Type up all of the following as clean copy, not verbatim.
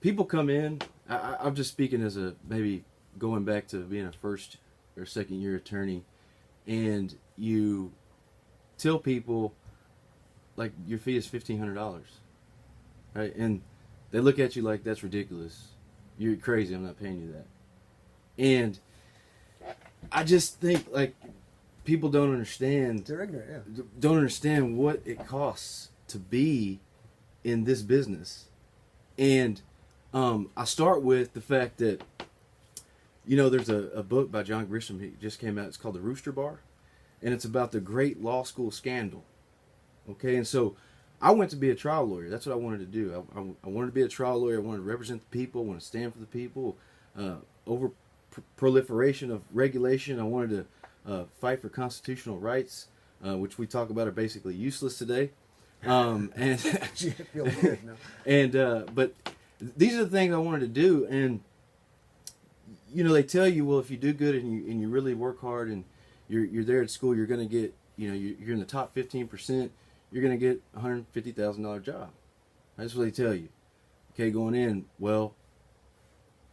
people come in. I'm just speaking as a maybe going back to being a first or second year attorney, and you tell people like your fee is $1,500, right? And they look at you like that's ridiculous. You're crazy. I'm not paying you that. And I just think like people don't understand. They're ignorant. Yeah. Don't understand what it costs to be in this business. And I start with the fact that, there's a book by John Grisham. He just came out. It's called The Rooster Bar. And it's about the great law school scandal. Okay, and so I went to be a trial lawyer. That's what I wanted to do. I wanted to be a trial lawyer. I wanted to represent the people. I wanted to stand for the people. Over proliferation of regulation. I wanted to fight for constitutional rights, which we talk about are basically useless today. And but these are the things I wanted to do. And they tell you, well, if you do good and you really work hard and you're there at school, you're going to get, you're in the top 15%, you're going to get a $150,000 job. That's what they tell you. Okay, going in, well,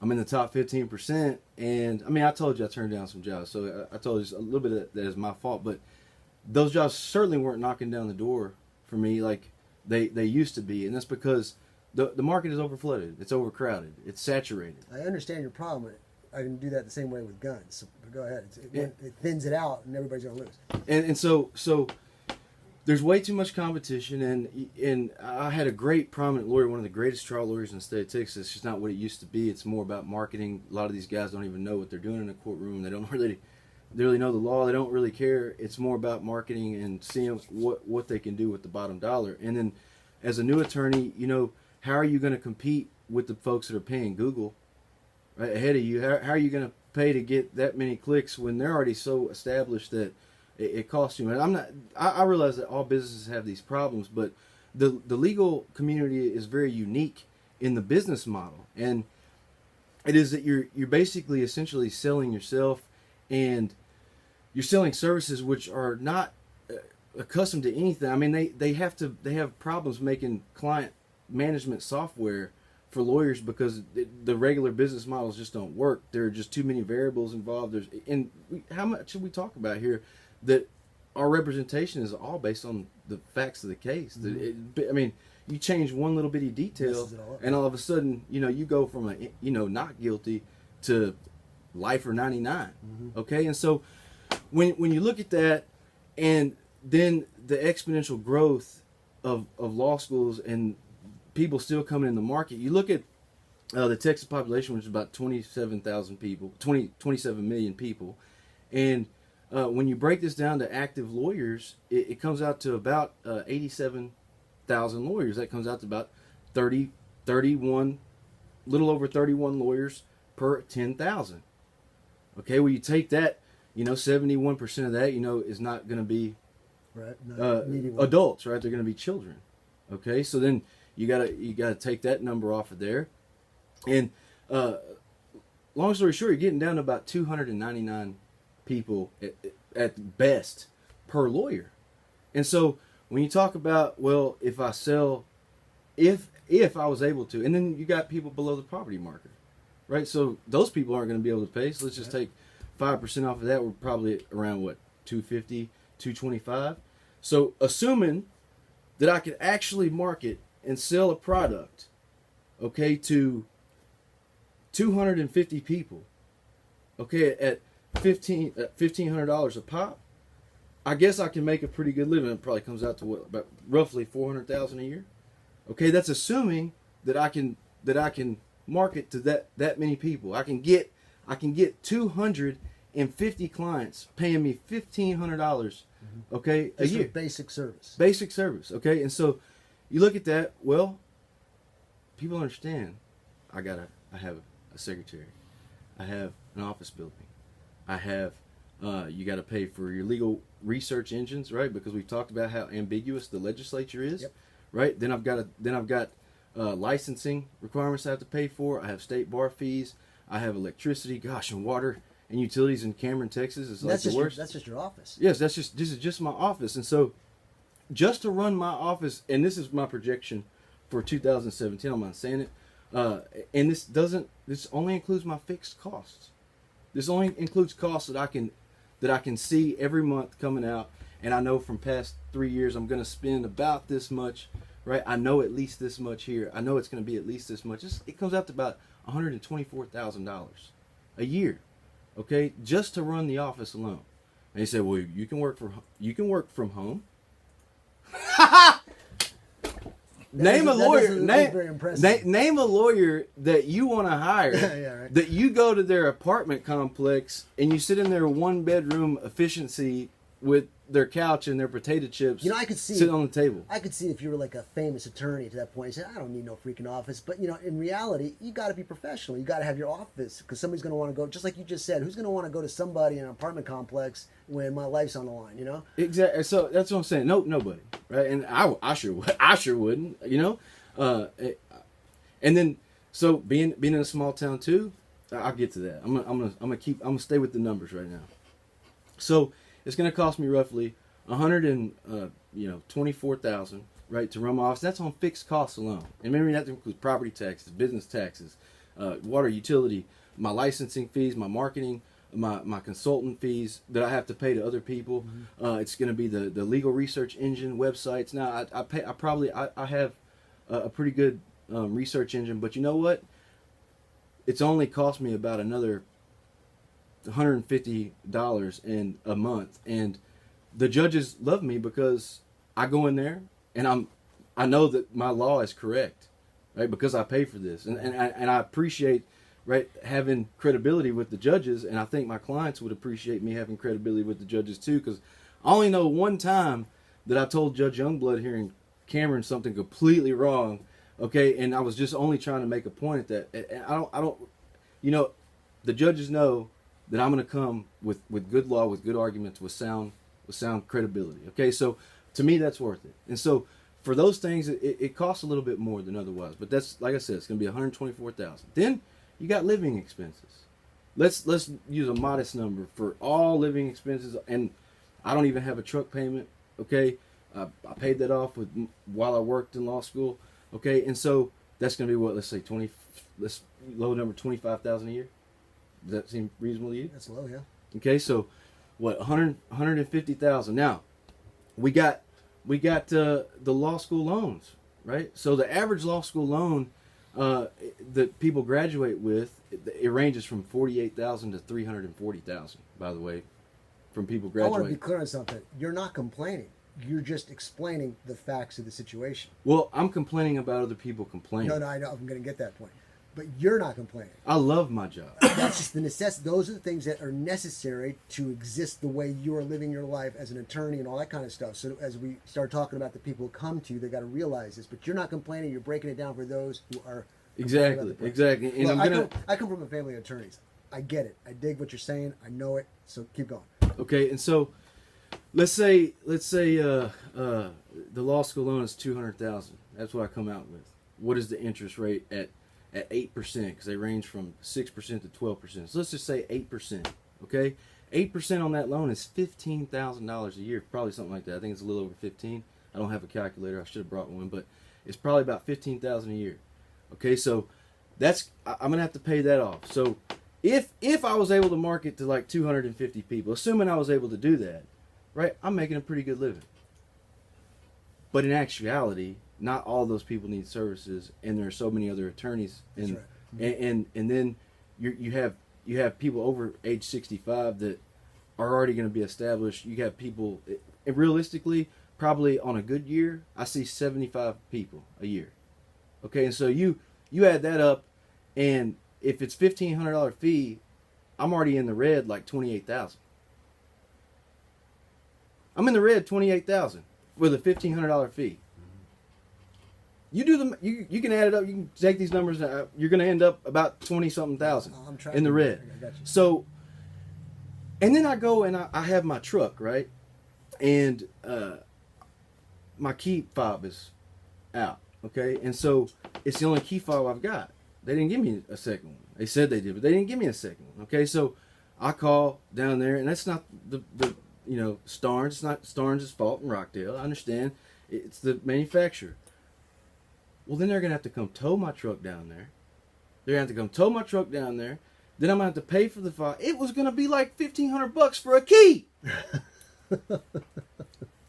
I'm in the top 15%, and I told you I turned down some jobs, so I told you a little bit of that is my fault, but those jobs certainly weren't knocking down the door for me like they used to be, and that's because the market is overflooded, it's overcrowded, it's saturated. I understand your problem. I can do that the same way with guns. So go ahead. It thins it out, and everybody's going to lose. And so there's way too much competition, and I had a great prominent lawyer, one of the greatest trial lawyers in the state of Texas. It's just not what it used to be. It's more about marketing. A lot of these guys don't even know what they're doing in a courtroom. They don't really know the law. They don't really care. It's more about marketing and seeing what they can do with the bottom dollar. And then as a new attorney, how are you going to compete with the folks that are paying Google right ahead of you? How are you going to pay to get that many clicks when they're already so established that it costs you? And I realize that all businesses have these problems, but the legal community is very unique in the business model, and it is that you're basically essentially selling yourself, and you're selling services which are not accustomed to anything. They have problems making client management software for lawyers because the regular business models just don't work. There are just too many variables involved. How much should we talk about here that our representation is all based on the facts of the case? Mm-hmm. You change one little bitty detail, and all of a sudden, you go from not guilty to life or 99. Mm-hmm. Okay, and so when you look at that, and then the exponential growth of law schools and people still coming in the market, you look at the Texas population, which is about 27,000 people, 27 million people, and when you break this down to active lawyers, it comes out to about 87,000 lawyers. That comes out to about 31, little over 31 lawyers per 10,000. Okay, well, you take that, 71% of that, is not going to be adults, right? They're going to be children. Okay, so then you gotta take that number off of there, and long story short, you're getting down to about 299 people at best per lawyer. And so when you talk about, well, if I was able to, and then you got people below the poverty marker, right? So those people aren't going to be able to pay. So let's just take 5% off of that. We're probably around what, 250, 225. So assuming that I could actually market and sell a product, okay, to 250 people, okay, at $1,500 a pop, I guess I can make a pretty good living. It probably comes out to what, about roughly $400,000 a year. Okay, that's assuming that I can market to that many people. I can get 250 clients paying me $1,500, okay, a year. Basic service. Basic service, okay, and so you look at that. Well, people understand. I have a secretary. I have an office building. I have. You got to pay for your legal research engines, right? Because we've talked about how ambiguous the legislature is, yep. Right? Then I've got licensing requirements I have to pay for. I have state bar fees. I have electricity, and water and utilities in Cameron, Texas. Is like the worst. That's just your office. Yes, this is just my office, and so just to run my office, and this is my projection for 2017. I'm not saying it, And this only includes my fixed costs. This only includes costs that I can see every month coming out, and I know from past 3 years I'm going to spend about this much, right? I know at least this much here. I know it's going to be at least this much. It comes out to about $124,000 a year, okay, just to run the office alone. And he said, "Well, you can work from home." Name a lawyer. Name a lawyer that you want to hire. Yeah, right. That you go to their apartment complex and you sit in their 1-bedroom efficiency with their couch and their potato chips. You know, I could see sitting on the table. I could see if you were like a famous attorney to that point. You say, "I don't need no freaking office." But you know, in reality, you got to be professional. You got to have your office because somebody's going to want to go. Just like you just said, who's going to want to go to somebody in an apartment complex when my life's on the line? You know. Exactly. So that's what I'm saying. Nobody. Right. And I sure wouldn't. You know. And then so being in a small town too, I'll get to that. I'm gonna stay with the numbers right now. So it's going to cost me roughly $124,000, right, to run my office. That's on fixed costs alone. And remember, that includes property taxes, business taxes, water, utility, my licensing fees, my marketing, my consultant fees that I have to pay to other people. Mm-hmm. It's going to be the legal research engine websites. Now I have a pretty good research engine, but you know what? It's only cost me about another $150 in a month, and the judges love me because I go in there and I know that my law is correct, right? Because I pay for this, and I appreciate, right, having credibility with the judges, and I think my clients would appreciate me having credibility with the judges too, because I only know one time that I told Judge Youngblood here in Cameron something completely wrong, okay, and I was just only trying to make a point at that. And I don't, you know, the judges know that I'm going to come with good law, with good arguments, with sound credibility. Okay, so to me that's worth it. And so for those things, it costs a little bit more than otherwise. But that's, like I said, it's going to be $124,000. Then you got living expenses. Let's use a modest number for all living expenses. And I don't even have a truck payment. Okay, I paid that off while I worked in law school. Okay, and so that's going to be what, let's say low number, $25,000 a year. Does that seem reasonable to you? That's low, yeah. Okay, so what, 150,000. Now, we got the law school loans, right? So the average law school loan that people graduate with, it ranges from $48,000 to $340,000. By the way, from people graduating. I want to be clear on something. You're not complaining. You're just explaining the facts of the situation. Well, I'm complaining about other people complaining. No, I know. I'm going to get that point. But you're not complaining. I love my job. That's just the necessity. Those are the things that are necessary to exist the way you are living your life as an attorney and all that kind of stuff. So as we start talking about the people who come to you, they got to realize this. But you're not complaining. You're breaking it down for those who are. Exactly. And look, I come from a family of attorneys. I get it. I dig what you're saying. I know it. So keep going. Okay, and so let's say the law school loan is $200,000. That's what I come out with. What is the interest rate at 8%, because they range from 6% to 12%. So let's just say 8%. Okay, 8% on that loan is $15,000 a year, probably something like that. I think it's a little over 15. I don't have a calculator. I should have brought one, but it's probably about $15,000 a year. Okay, so I'm gonna have to pay that off. So if I was able to market to like 250 people, assuming I was able to do that, right, I'm making a pretty good living. But in actuality, not all those people need services, and there are so many other attorneys, and right. and then you have people over age 65 that are already going to be established. You have people, and realistically, probably on a good year, I see 75 people a year. Okay, and so you add that up, and if it's $1,500 fee, I'm already in the red like $28,000. I'm in the red $28,000 with a $1,500 fee. You do you can add it up. You can take these numbers. You're going to end up about 20-something thousand in the red. So, and then I go and I have my truck, right, and my key fob is out. Okay, and so it's the only key fob I've got. They didn't give me a second one. They said they did, but they didn't give me a second one. Okay, so I call down there, and that's not the Starnes. It's not Starnes' fault in Rockdale. I understand. It's the manufacturer. Well, then they're gonna have to come tow my truck down there. They're gonna have to come tow my truck down there. Then I'm gonna have to pay for the file. It was gonna be like $1,500 for a key.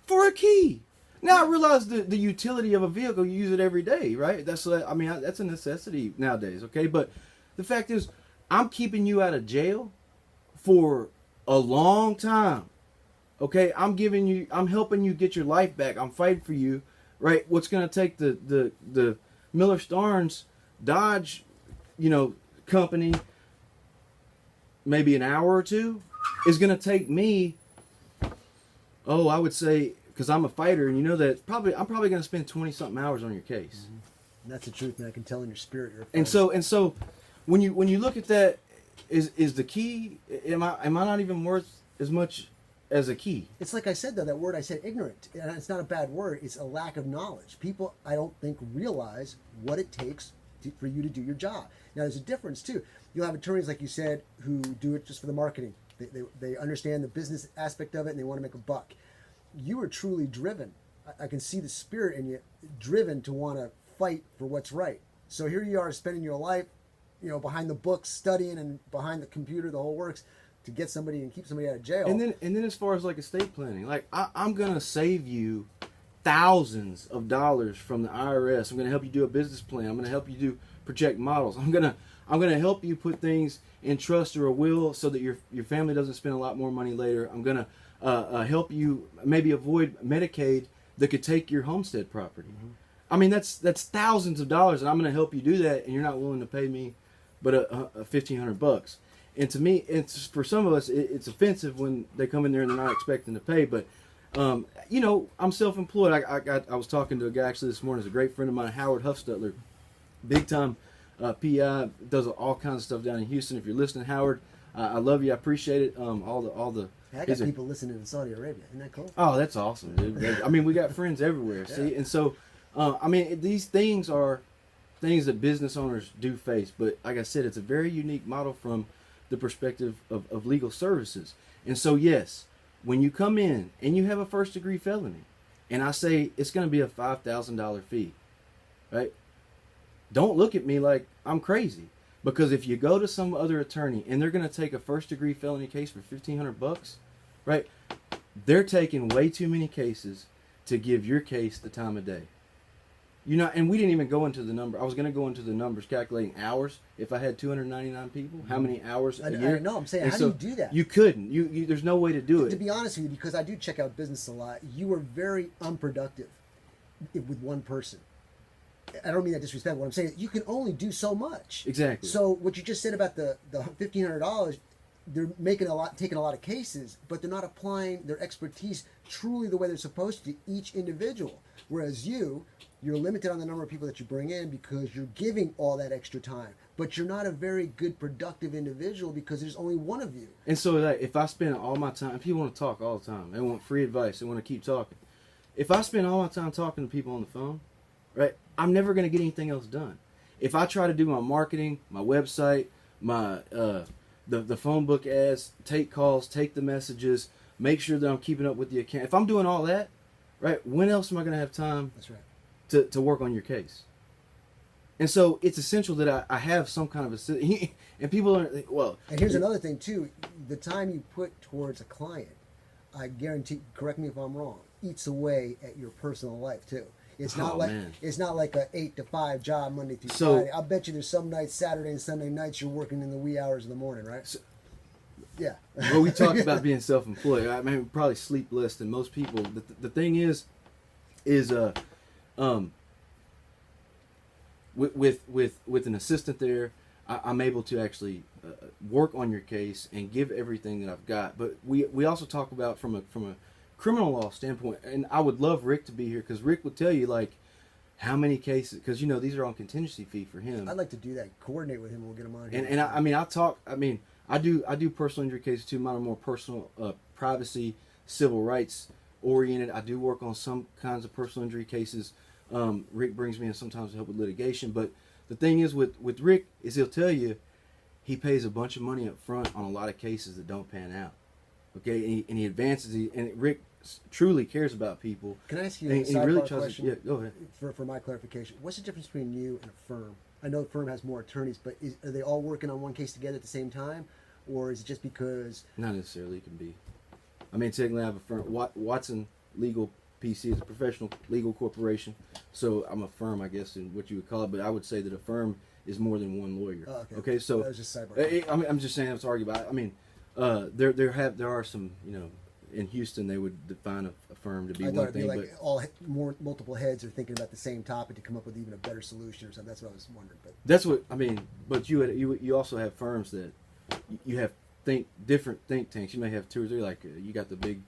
For a key. Now I realize the utility of a vehicle. You use it every day, right? That's a necessity nowadays. Okay, but the fact is, I'm keeping you out of jail for a long time. Okay, I'm helping you get your life back. I'm fighting for you, right? What's gonna take the Miller Starnes Dodge, company maybe an hour or two is gonna take me. Oh, I would say, because I'm a fighter, and you know that I'm probably going to spend 20-something hours on your case. Mm-hmm. And that's the truth, man. I can tell in your spirit. You're and so, when you look at that, is the key? Am I not even worth as much as a key? It's like I said though. That word I said, ignorant, and it's not a bad word. It's a lack of knowledge. People, I don't think, realize what it takes for you to do your job. Now, there's a difference too. You'll have attorneys, like you said, who do it just for the marketing. They understand the business aspect of it and they want to make a buck. You are truly driven. I can see the spirit in you, driven to want to fight for what's right. So here you are spending your life, behind the books, studying, and behind the computer, the whole works, to get somebody and keep somebody out of jail. And then as far as like estate planning, like I'm gonna save you thousands of dollars from the IRS. I'm gonna help you do a business plan. I'm gonna help you do project models. I'm gonna help you put things in trust or a will so that your family doesn't spend a lot more money later. I'm gonna help you maybe avoid Medicaid that could take your homestead property. Mm-hmm. I mean, that's thousands of dollars, and I'm gonna help you do that, and you're not willing to pay me but a $1,500. And to me, it's for some of us, it's offensive when they come in there and they're not expecting to pay. But I'm self-employed. I was talking to a guy actually this morning. He's a great friend of mine, Howard Huffstutler, big time PI, does all kinds of stuff down in Houston. If you're listening, Howard, I love you. I appreciate it. All the. I got people listening in Saudi Arabia. Isn't that cool? Oh, that's awesome, dude. I mean, we got friends everywhere. Yeah. See, and so, these things are things that business owners do face. But like I said, it's a very unique model from the perspective of legal services. And so, yes, when you come in and you have a first-degree felony, and I say it's going to be a $5,000 fee, right? Don't look at me like I'm crazy, because if you go to some other attorney and they're going to take a first-degree felony case for $1,500, right? They're taking way too many cases to give your case the time of day. And we didn't even go into the number. I was going to go into the numbers, calculating hours. If I had 299 people, how many hours a year? I know. I'm saying, how do you do that? You couldn't. You there's no way to do it. To be honest with you, because I do check out business a lot, you are very unproductive with one person. I don't mean that disrespectful. What I'm saying, you can only do so much. Exactly. So what you just said about the $1,500, they're taking a lot of cases, but they're not applying their expertise truly the way they're supposed to each individual. Whereas you're limited on the number of people that you bring in because you're giving all that extra time. But you're not a very good productive individual because there's only one of you. And so if I spend all my time, people want to talk all the time. They want free advice. They want to keep talking. If I spend all my time talking to people on the phone, right, I'm never going to get anything else done. If I try to do my marketing, my website, my the phone book ads, take calls, take the messages, make sure that I'm keeping up with the account. If I'm doing all that, right, when else am I going to have time? That's right. To work on your case? And so it's essential that I have some kind of a, and people are, well. And here's another thing too, the time you put towards a client, I guarantee, correct me if I'm wrong, eats away at your personal life too. It's not it's not like a 8 to 5 job Monday through Friday. I bet you there's some nights, Saturday and Sunday nights, you're working in the wee hours of the morning, right? So, yeah. Well, we talked about being self-employed. I mean, probably sleep less than most people. The thing is with an assistant there, I'm able to actually work on your case and give everything that I've got. But we also talk about from a criminal law standpoint, and I would love Rick to be here because Rick would tell you like how many cases, because these are on contingency fee for him. I'd like to do that. Coordinate with him. We'll get him on here. And I do personal injury cases too. Mine are more personal, privacy, civil rights oriented. I do work on some kinds of personal injury cases. Rick brings me in sometimes to help with litigation. But the thing is with Rick is he'll tell you he pays a bunch of money up front on a lot of cases that don't pan out. Okay, and he advances. And Rick truly cares about people. Can I ask you And a he sidebar really tries to, question? yeah, go ahead. For my clarification, what's the difference between you and a firm? I know the firm has more attorneys, but are they all working on one case together at the same time, or is it just because? Not necessarily. It can be. I mean, technically, I have a firm. Watson Legal PC is a professional legal corporation, so I'm a firm, I guess, in what you would call it. But I would say that a firm is more than one lawyer. Oh, okay. Okay, so that was just sidebar. I'm just saying it's arguable. I mean, there are some, in Houston they would define a firm to be I one thought it'd thing, be like but all multiple heads are thinking about the same topic to come up with even a better solution or something. That's what I was wondering. But that's what I mean. But you also have firms that you have different think tanks. You may have two or three. Like you got the big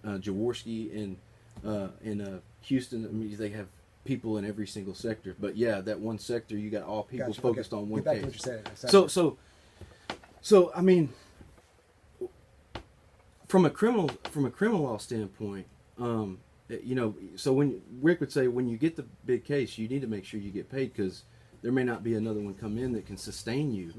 Jaworski in Houston. I mean, they have people in every single sector. But yeah, that one sector you got all people Gotcha. focused on one Get back case. to what you're saying. So I mean, from a criminal law standpoint, so when Rick would say when you get the big case, you need to make sure you get paid because there may not be another one come in that can sustain you.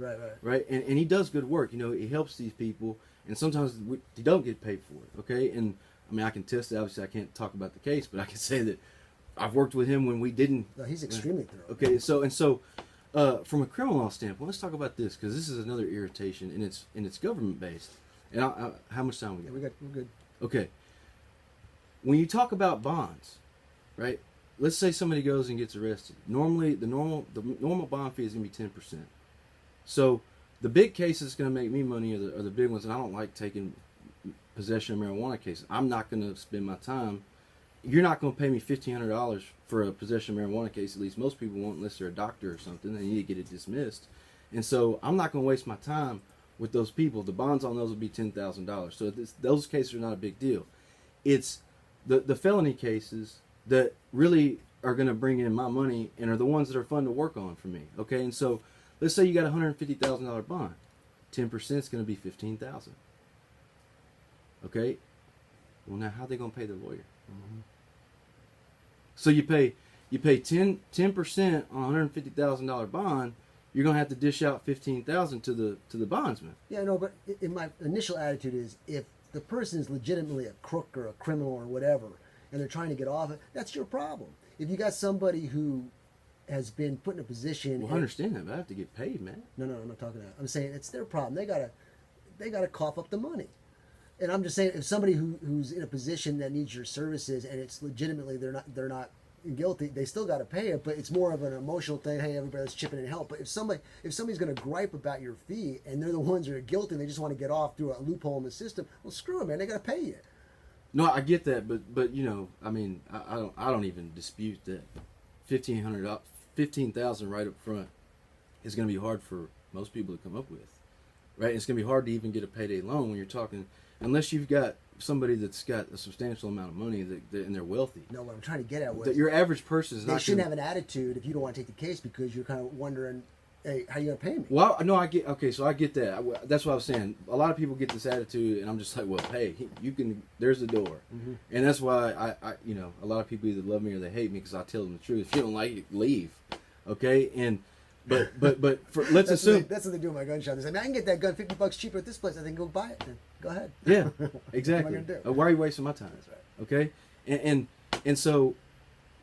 Right. And he does good work. He helps these people, and sometimes he don't get paid for it. Okay. And I mean, I can test it. Obviously, I can't talk about the case, but I can say that I've worked with him when we didn't. No, he's extremely thorough. Okay. So from a criminal law standpoint, let's talk about this because this is another irritation, and it's government based. And how much time we got? Yeah, we're good. Okay. When you talk about bonds, right? Let's say somebody goes and gets arrested. Normally, the normal bond fee is going to be 10%. So the big cases that's going to make me money are the big ones, and I don't like taking possession of marijuana cases. I'm not going to spend my time. You're not going to pay me $1,500 for a possession of marijuana case. At least most people won't, unless they're a doctor or something. They need to get it dismissed. And so I'm not going to waste my time with those people. The bonds on those will be $10,000. So those cases are not a big deal. It's the felony cases that really are going to bring in my money and are the ones that are fun to work on for me. Okay, and so let's say you got a $150,000 bond. 10% is going to be $15,000. Okay, well now how are they going to pay their lawyer? Mm-hmm. So you pay 10% on a $150,000 bond. You're going to have to dish out $15,000 to the bondsman. Yeah, no, but in my initial attitude is if the person is legitimately a crook or a criminal or whatever, and they're trying to get off it, that's your problem. If you got somebody who has been put in a position, well, I understand that, but I have to get paid, man. No, I'm not talking that. I'm saying it's their problem. They gotta cough up the money. And I'm just saying, if somebody who's in a position that needs your services and it's legitimately they're not guilty, they still got to pay it. But it's more of an emotional thing. Hey, everybody, let's chip in and help. But if somebody's going to gripe about your fee and they're the ones that are guilty and they just want to get off through a loophole in the system, well, screw them, man. They got to pay you. No, I get that, but I mean, I don't even dispute that $15,000 right up front is going to be hard for most people to come up with, right? It's going to be hard to even get a payday loan when you're talking, unless you've got somebody that's got a substantial amount of money and they're wealthy. No, what I'm trying to get at was that your average person is they not. Shouldn't have an attitude if you don't want to take the case because you're kind of wondering, hey, how you gonna pay me? Well, no, I get. Okay, so I get that. That's what I was saying. A lot of people get this attitude, and I'm just like, well, hey, you can. There's the door, and that's why I a lot of people either love me or they hate me because I tell them the truth. If you don't like it, leave. Okay, and but let's assume that's what they do in my gun shop. They say, man, I can get that gun $50 cheaper at this place. I think go buy it. Then go ahead. Yeah, exactly. What am I gonna do? Why are you wasting my time? That's right. Okay, and so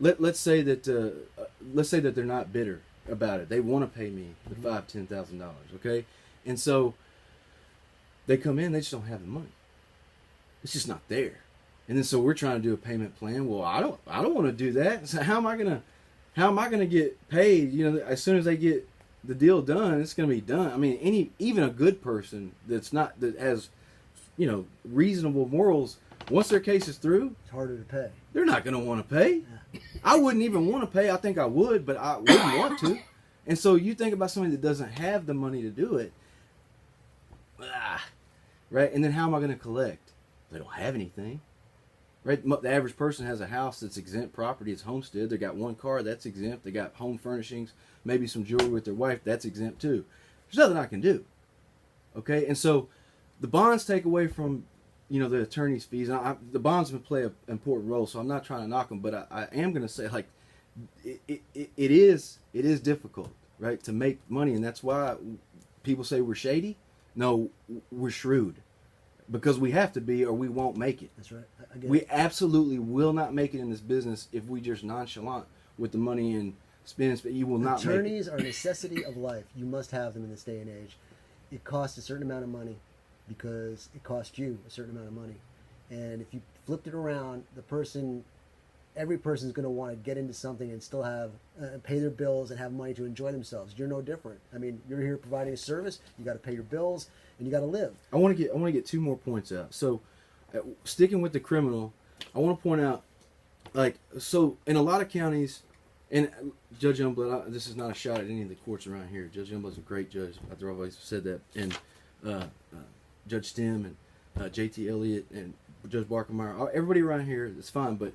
let's say that they're not bitter about it. They want to pay me the $5,000-$10,000. Okay, and so they come in, they just don't have the money. It's just not there. And then so we're trying to do a payment plan. Well, I don't want to do that. So how am I gonna get paid? As soon as they get the deal done, it's gonna be done. I mean, even a good person that has reasonable morals, once their case is through, it's harder to pay. They're not going to want to pay. Yeah. I wouldn't even want to pay. I think I would, but I wouldn't want to. And so you think about somebody that doesn't have the money to do it, right? And then how am I going to collect? They don't have anything, right? The average person has a house that's exempt property. It's homestead. They got one car that's exempt. They got home furnishings, maybe some jewelry with their wife that's exempt too. There's nothing I can do. Okay, and so the bonds take away from the attorney's fees. And the bondsmen play an important role, so I'm not trying to knock them, but I am going to say, like, it is difficult, right, to make money, and that's why people say we're shady. No, we're shrewd. because we have to be, or we won't make it. That's right. I get We it. absolutely will not make it in this business if we just nonchalant with the money and spend. You will not make it. Attorneys are a necessity of life. You must have them in this day and age. It costs a certain amount of money because it costs you a certain amount of money. And if you flipped it around, every person is going to want to get into something and still have pay their bills and have money to enjoy themselves. You're no different. I mean, you're here providing a service. You got to pay your bills and you got to live. I want to get 2 more points out. So, sticking with the criminal, I want to point out, so in a lot of counties, and Judge Youngblood, this is not a shot at any of the courts around here. Judge Youngblood's a great judge. I've always said that. And Judge Stem and J.T. Elliott and Judge Barkermeyer, everybody around here, it's fine. But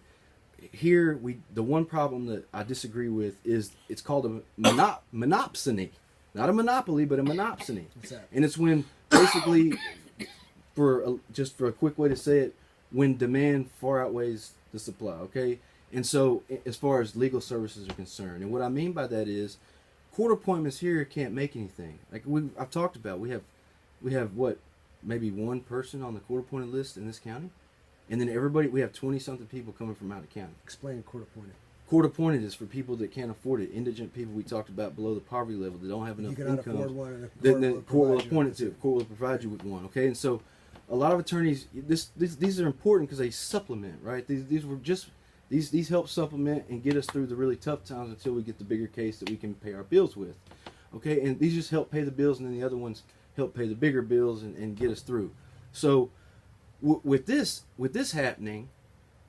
here, the one problem that I disagree with is it's called a monopsony. Not a monopoly, but a monopsony. What's that? And it's when, basically, just for a quick way to say it, when demand far outweighs the supply, okay? And so, as far as legal services are concerned, and what I mean by that is, court appointments here can't make anything. Like I've talked about, we have what, maybe one person on the court appointed list in this county, and then we have 20-something people coming from out of county. Explain court appointed. Court appointed is for people that can't afford it, indigent people we talked about below the poverty level that don't have enough You cannot income. afford one, and The court will appoint it to. Court will provide you with one. Okay, and so a lot of attorneys, these are important because they supplement, right? These help supplement and get us through the really tough times until we get the bigger case that we can pay our bills with. Okay, and these just help pay the bills, and then the other ones help pay the bigger bills and get us through. So with this happening,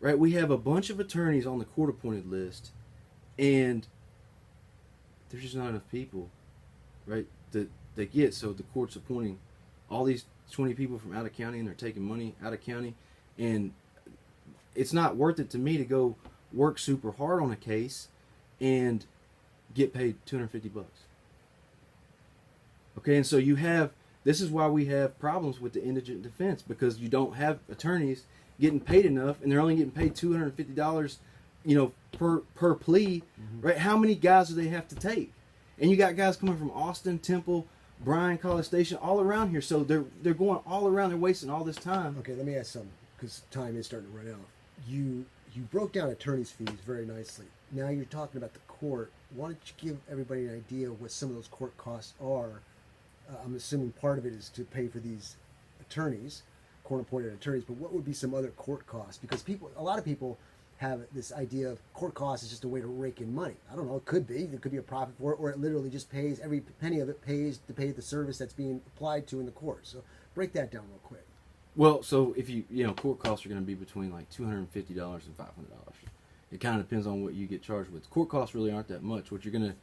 right, we have a bunch of attorneys on the court appointed list, and there's just not enough people, right, that they get. So the court's appointing all these 20 people from out of county, and they're taking money out of county, and it's not worth it to me to go work super hard on a case and get paid $250. Okay, and so this is why we have problems with the indigent defense, because you don't have attorneys getting paid enough, and they're only getting paid $250, per plea, right? How many guys do they have to take? And you got guys coming from Austin, Temple, Bryan, College Station, all around here. So they're going all around. They're wasting all this time. Okay, let me ask something, because time is starting to run out. You broke down attorney's fees very nicely. Now you're talking about the court. Why don't you give everybody an idea of what some of those court costs are? I'm assuming part of it is to pay for these attorneys, court-appointed attorneys, but what would be some other court costs? Because a lot of people have this idea of court costs is just a way to rake in money. I don't know, it could be. There could be a profit for it, or it literally just pays, every penny of it pays to pay the service that's being applied to in the court. So break that down real quick. Well, so if court costs are going to be between like $250 and $500. It kind of depends on what you get charged with. Court costs really aren't that much. What you're going to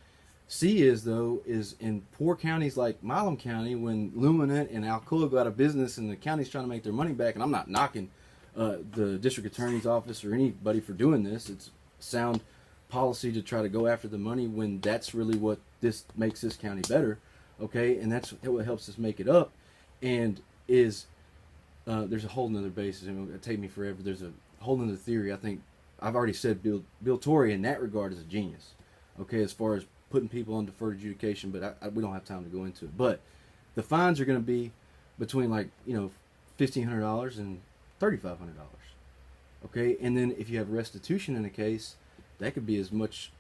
see is in poor counties like Milam County, when Luminant and Alcoa go out of business and the county's trying to make their money back, and I'm not knocking the district attorney's office or anybody for doing this. It's sound policy to try to go after the money when that's really what this makes this county better, okay? And that's what helps us make it up. And there's a whole nother basis, and it'll take me forever. There's a whole nother theory. I think I've already said Bill Torrey in that regard is a genius, okay, as far as putting people on deferred adjudication, but we don't have time to go into it. But the fines are going to be between $1,500 and $3,500, okay? And then if you have restitution in a case, that could be as much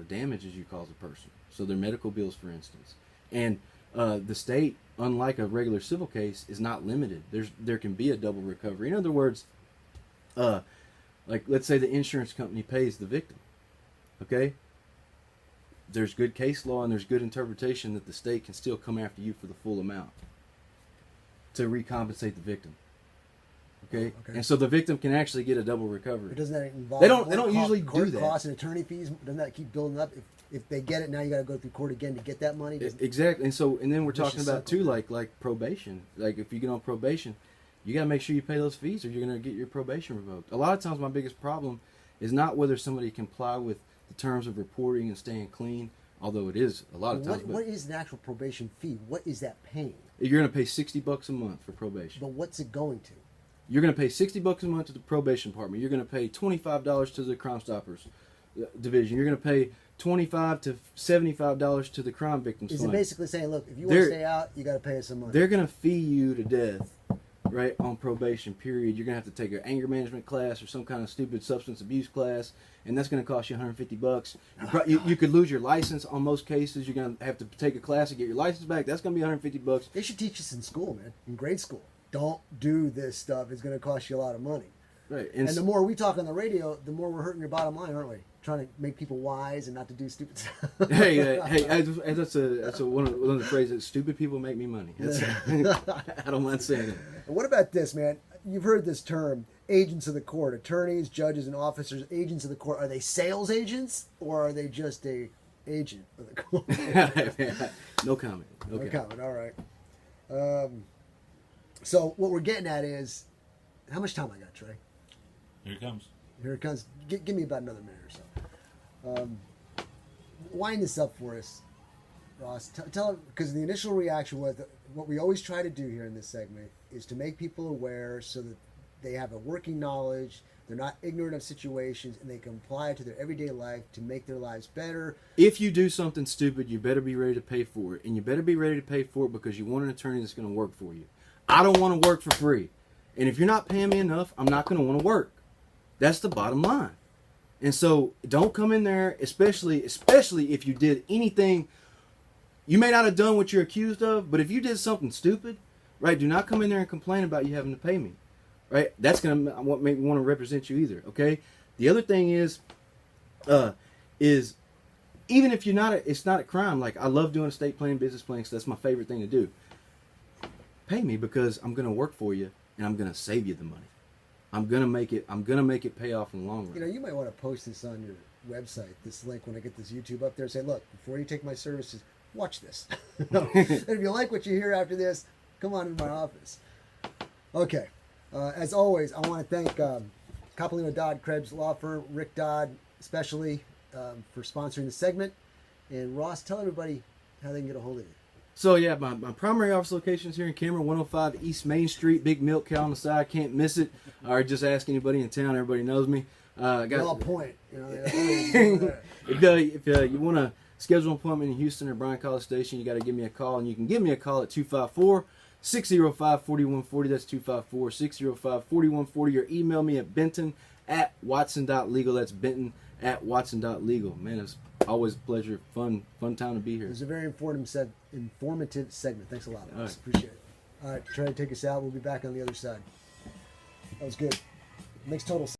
damage as you cause a person. So their medical bills, for instance. And the state, unlike a regular civil case, is not limited. There can be a double recovery. In other words, let's say the insurance company pays the victim, okay? There's good case law and there's good interpretation that the state can still come after you for the full amount to recompensate the victim. Okay? And so the victim can actually get a double recovery. But doesn't that involve They don't usually do that. Costs and attorney fees? Doesn't that keep building up? If they get it, now you got to go through court again to get that money. Exactly. And then we're talking about too, like probation. Like if you get on probation, you got to make sure you pay those fees, or you're going to get your probation revoked. A lot of times, my biggest problem is not whether somebody can comply with the terms of reporting and staying clean, although it is a lot of times. What is an actual probation fee? What is that paying? You're going to pay $60 a month for probation. But what's it going to? You're going to pay $60 a month to the probation department. You're going to pay $25 to the Crime Stoppers division. You're going to pay $25 to $75 to the Crime Victims Fund. Is it basically saying, look, if you want to stay out, you got to pay us some money? They're going to fee you to death right, on probation, period. You're going to have to take an anger management class or some kind of stupid substance abuse class, and that's going to cost you $150. You could lose your license on most cases. You're going to have to take a class to get your license back. That's going to be $150. They should teach us in school, man, in grade school. Don't do this stuff. It's going to cost you a lot of money. Right. And the more we talk on the radio, the more we're hurting your bottom line, aren't we? Trying to make people wise and not to do stupid stuff. hey, that's one of the phrases. Stupid people make me money. I don't mind saying it. And what about this, man? You've heard this term, agents of the court, attorneys, judges, and officers. Agents of the court, are they sales agents or are they just a agent of the court? No comment. No comment. All right. So what we're getting at is, how much time I got, Trey? Here it comes. Here it comes. Give me about another minute or so. Wind this up for us, Ross. Tell because the initial reaction was that what we always try to do here in this segment is to make people aware so that they have a working knowledge, they're not ignorant of situations, and they can apply it to their everyday life to make their lives better. If you do something stupid, you better be ready to pay for it. And you better be ready to pay for it because you want an attorney that's going to work for you. I don't want to work for free. And if you're not paying me enough, I'm not going to want to work. That's the bottom line. And so don't come in there, especially if you did anything. You may not have done what you're accused of, but if you did something stupid, right, do not come in there and complain about you having to pay me. Right? That's going to make me want to represent you either, okay? The other thing is even if it's not a crime. Like, I love doing estate planning, business planning, so that's my favorite thing to do. Pay me because I'm going to work for you and I'm going to save you the money. I'm gonna make it pay off in the long run. You know, you might want to post this on your website, this link, when I get this YouTube up there. Say, look, before you take my services, watch this. And if you like what you hear after this, come on in my office. Okay. As always, I want to thank Coppolino Dodd Krebs Law Firm, Rick Dodd especially, for sponsoring the segment. And Ross, tell everybody how they can get a hold of you. So yeah, my primary office location is here in Cameron, 105 East Main Street, big milk cow on the side, can't miss it. Or just ask anybody in town, everybody knows me. All point. You know, if you want to schedule an appointment in Houston or Bryan College Station, you got to give me a call, and you can give me a call at 254-605-4140. That's 254-605-4140. Or email me at benton@watson.legal. That's benton@watson.legal. Man, it's always a pleasure, fun time to be here. It was a very informative segment. Thanks a lot, Ross. Right. Appreciate it. All right, try to take us out. We'll be back on the other side. That was good. Makes total sense.